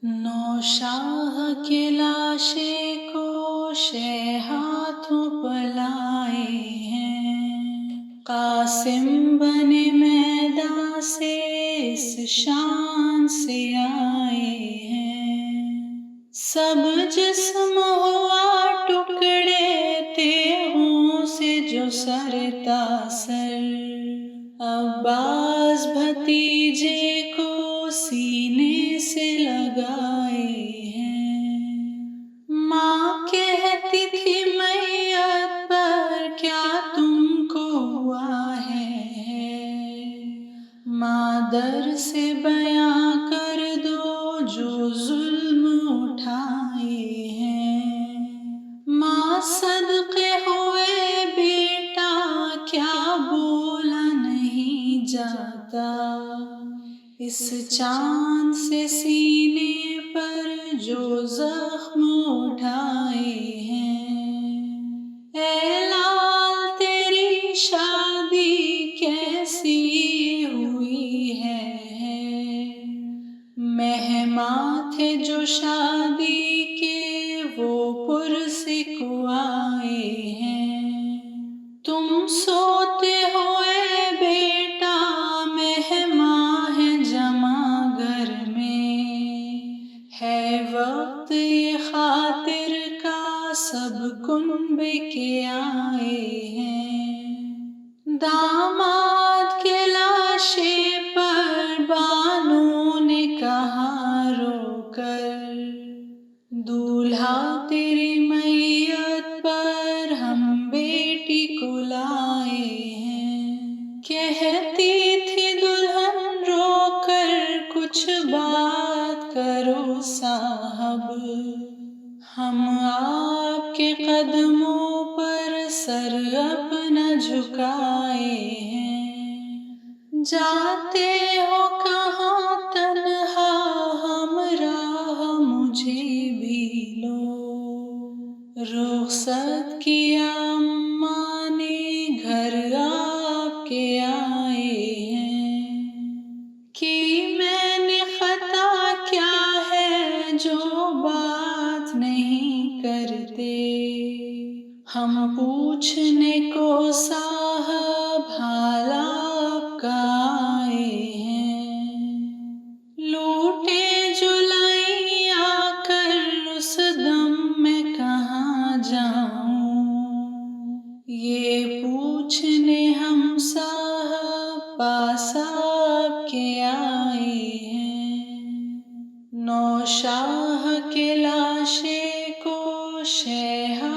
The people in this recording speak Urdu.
نوشاہ کے لاشے کو شہ ہاتھوں پلائے ہیں، قاسم بنے میدان سے اس شان سے آئے ہیں۔ سب جسم ہوا ٹکڑے تیغوں سے جو سر تاثر، عباس بھتیجے کو سینے سے لگائے ہیں۔ ماں کہتی تھی میت پر کیا تم کو ہوا ہے، مادر سے بیاں کر دو جو ظلم اٹھائے ہیں۔ ماں صدقے ہوئے بیٹا کیا بولا نہیں جاتا، اس چاند سے سینے پر جو زخم اٹھائے ہیں۔ اے لال تیری شادی کیسی ہوئی ہے، مہماں تھے جو شادی کے وہ پرسکو آئے ہیں۔ تم سوتے ہوئے بیٹا مہماں ہیں جمع گھر میں، ہے وقت یہ خاطر کا سب کنبے کے آئے ہیں۔ داماد کے لاشے پر بانوں نے کہا رو کر، دولہا تیری میت پر ہم بیٹی کو لائے ہیں۔ کہتی تھی دلہن رو کر کچھ بات کرو صاحب، ہم آپ کے قدموں پر سر اپنا جھکائے ہیں۔ جاتے ہو کہاں تنہا ہمراہ مجھے بھی لو، رخصت کیا اماں نے گھر آپ کے آئے ہیں۔ کہ میں نے خطا کیا ہے جو بات نہیں کرتے، ہم پوچھنے کو صاحب حال آپ کا آئے ہیں۔ لوٹے جلائی آ کر اس دم میں کہاں جاؤں، یہ پوچھنے ہم صاحب پاس آپ کے آئے ہیں۔ نوشاہ کے لاشے کو شہ